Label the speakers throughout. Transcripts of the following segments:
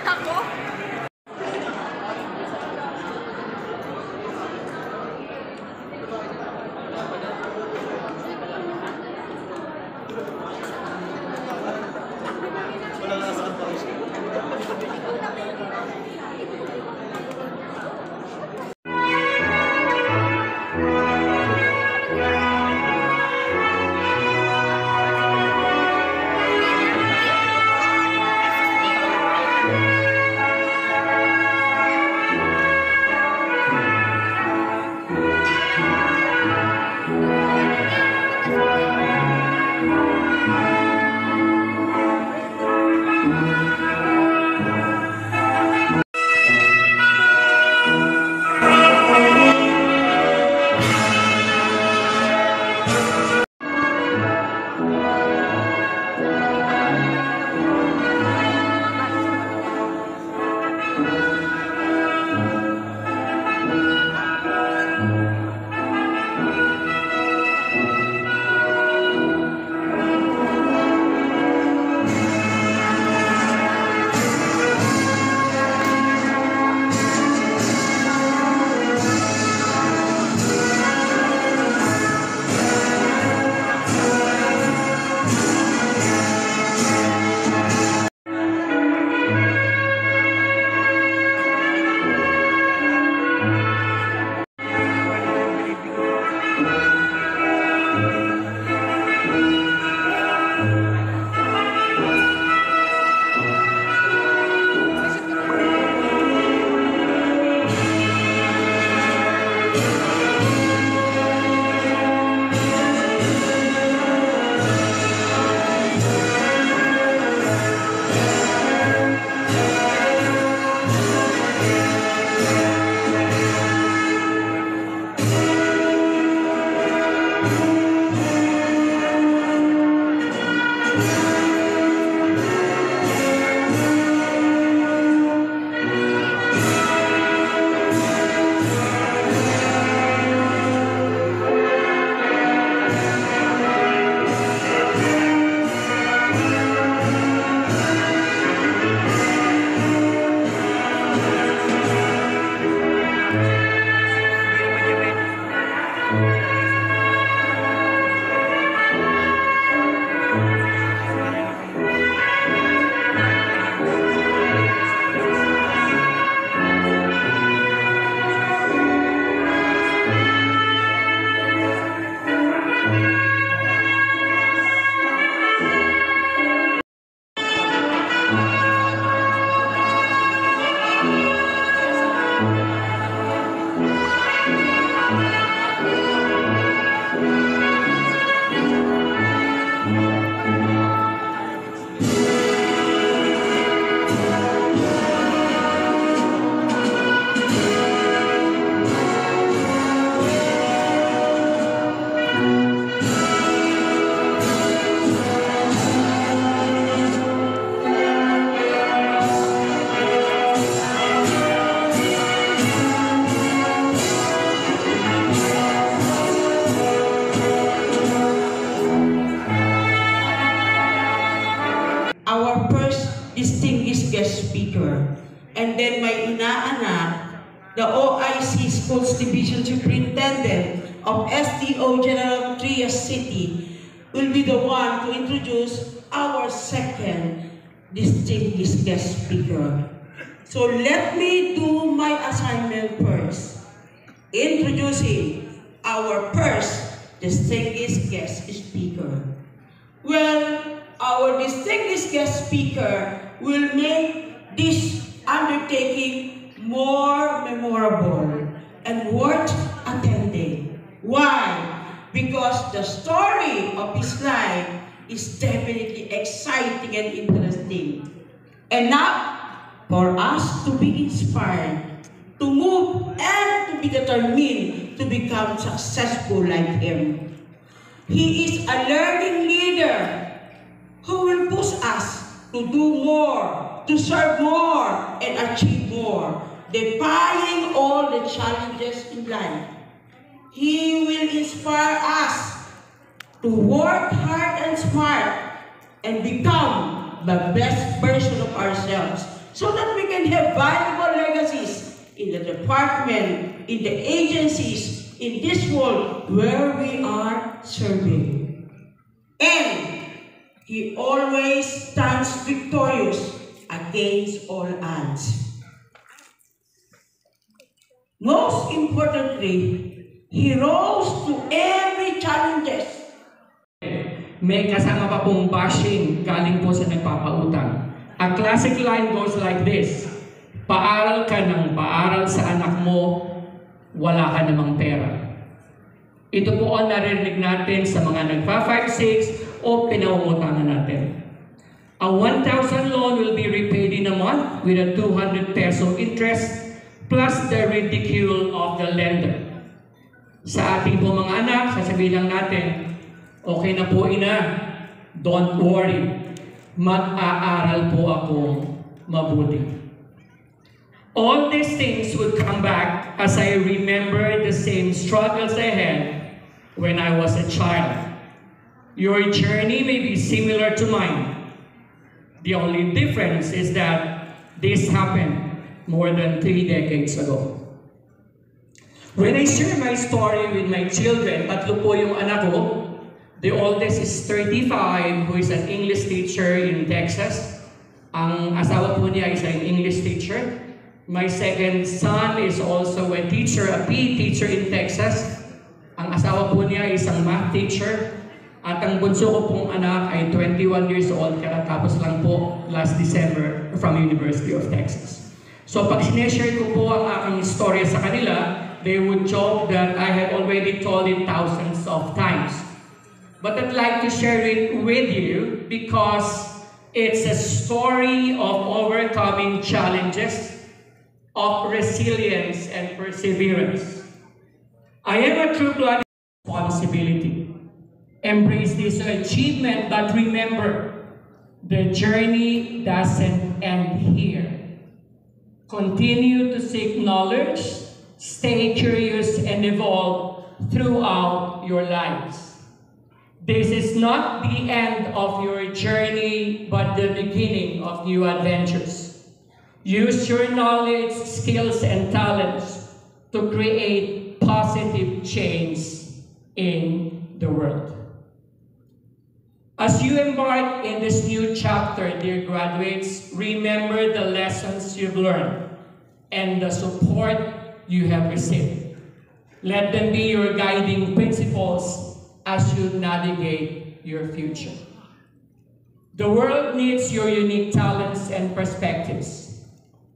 Speaker 1: Ako?
Speaker 2: Our first distinguished guest speaker, and then my inaanak, the OIC Schools Division Superintendent of SDO General Trias City, will be the one to introduce our second distinguished guest speaker. So let me do my assignment first. Introducing our first distinguished guest speaker. Well, our distinguished guest speaker will make this undertaking more memorable and worth attending. Why? Because the story of his life is definitely exciting and interesting. Enough for us to be inspired, to move, and to be determined to become successful like him. He is a learning leader who will push us to do more, to serve more, and achieve more, defying all the challenges in life. He will inspire us to work hard and smart and become the best version of ourselves so that we can have valuable legacies in the department, in the agencies, in this world where we are serving. And he always stands victorious against all odds. Most importantly, he rose to every challenges.
Speaker 1: May kasama pa pong bashing galing po sa nagpapautang. A classic line goes like this: paaral ka ng paaral sa anak mo, wala ka namang pera. Ito po ang narinig natin sa mga nagpa-5-6 o pinauutangan natin. A 1,000 loan will be repaid in a month with a 200 peso interest plus the ridicule of the lender. Sa ating po mga anak, sasabihin lang natin, okay na po ina, don't worry, mag-aaral po ako mabuti. All these things would come back as I remember the same struggles I had when I was a child. Your journey may be similar to mine. The only difference is that this happened more than 3 decades ago. When I share my story with my children, tatlo po yung anak ko. The oldest is 35, who is an English teacher in Texas. Ang asawa po niya is an English teacher. My second son is also a teacher, a PE teacher in Texas. Ang asawa po niya is ang math teacher. At ang bunso ko pong anak ay 21 years old, katatapos lang po last December from University of Texas. So pag sineshare ko po ang aking istorya sa kanila, they would joke that I had already told it thousands of times. But I'd like to share it with you because it's a story of overcoming challenges, of resilience and perseverance. I am a true-blooded responsibility. Embrace this achievement, but remember, the journey doesn't end here. Continue to seek knowledge, stay curious, and evolve throughout your lives. This is not the end of your journey, but the beginning of new adventures. Use your knowledge, skills, and talents to create positive change in the world. As you embark in this new chapter, dear graduates, remember the lessons you've learned and the support you have received. Let them be your guiding principles as you navigate your future. The world needs your unique talents and perspectives.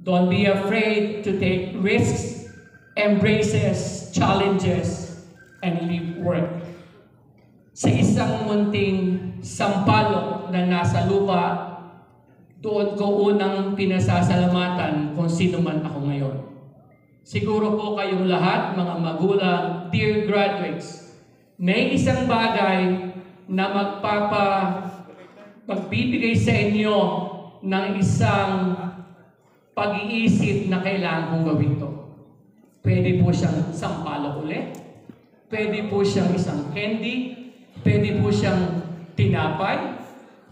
Speaker 1: Don't be afraid to take risks, embraces challenges, and leave work. Sa isang munting sampalok na nasa lupa, doon ko unang pinasasalamatan kung sino man ako ngayon. Siguro po kayong lahat, mga magulang, dear graduates, may isang bagay na magbibigay sa inyo ng isang pag-iisip na kailangan kong gawin to. Pwede po siyang sampalok ulit, pwede po siyang isang candy, pwede po siyang tinapay,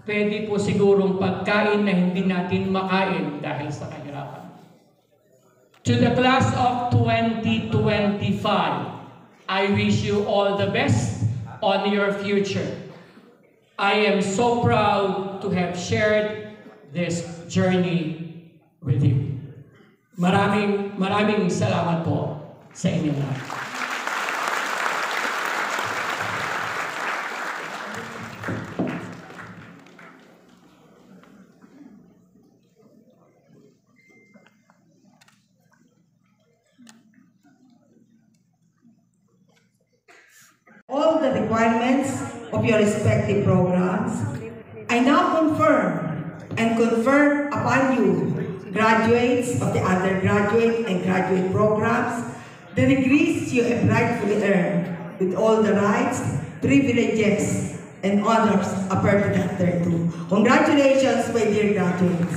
Speaker 1: pwede po sigurong pagkain na hindi natin makain dahil sa kahirapan. To the class of 2025, I wish you all the best on your future. I am so proud to have shared this journey with you. Maraming salamat po sa inyong lahat.
Speaker 3: All the requirements of your respective programs, I now confirm upon you, graduates of the undergraduate and graduate programs, the degrees you have rightfully earned with all the rights, privileges, and honors appurtenant thereto. Congratulations, my dear graduates.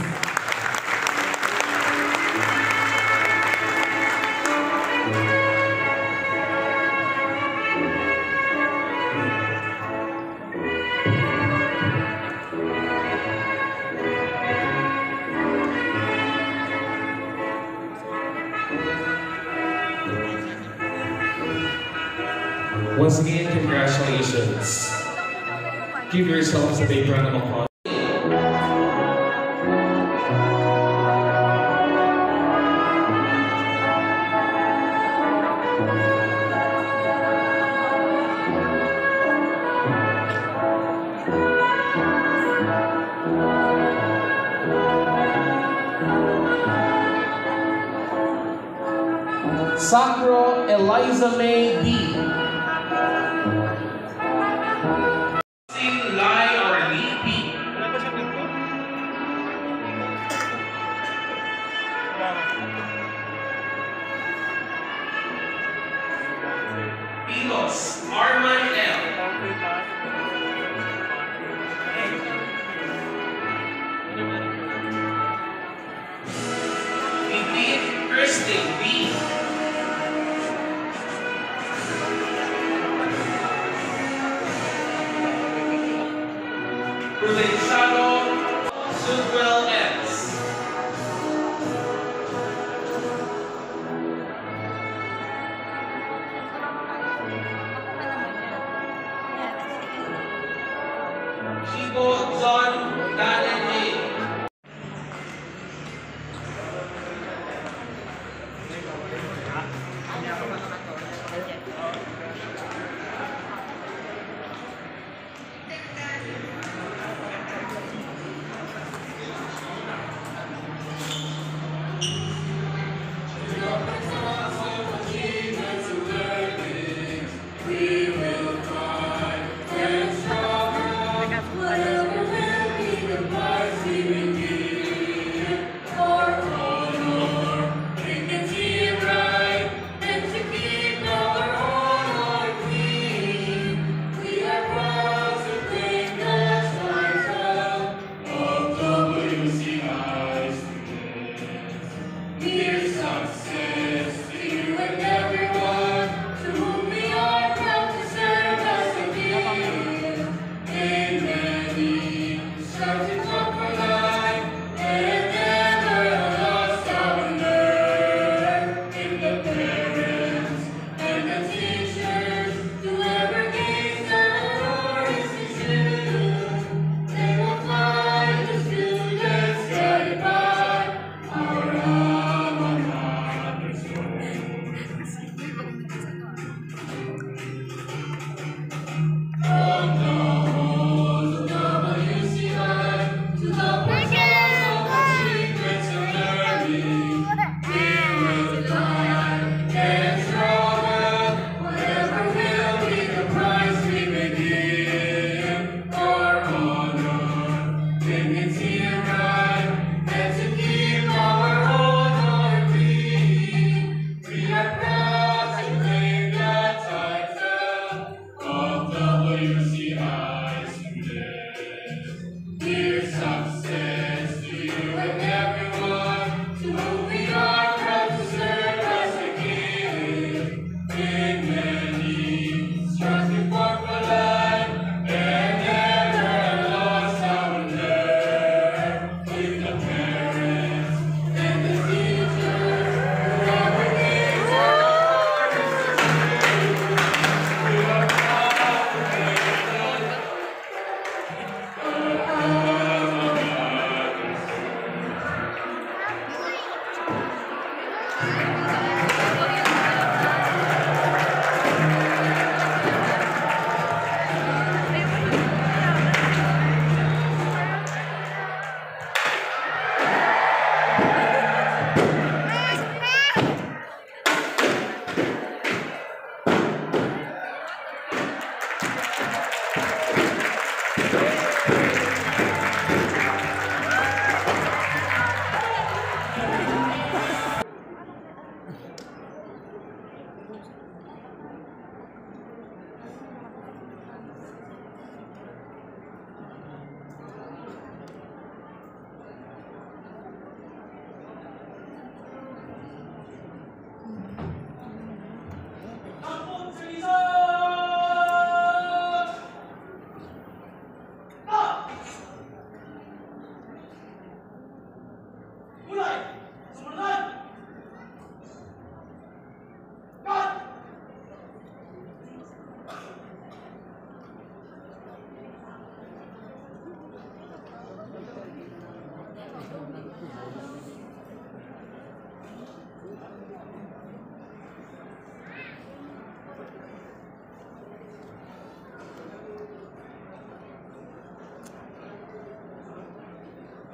Speaker 4: Once again, congratulations. Give yourselves a big round of applause. Sacro Eliza May D. Sing Lai or Li P. Pilos Arman L. Vivian Kristen B. Provenzano Sudwell S. Chico John Dalen A.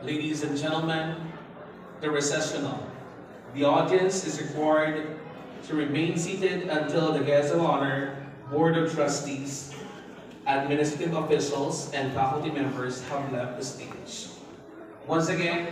Speaker 4: Ladies and gentlemen, the recessional. The audience is required to remain seated until the guests of honor, Board of Trustees, administrative officials, and faculty members have left the stage. Once again,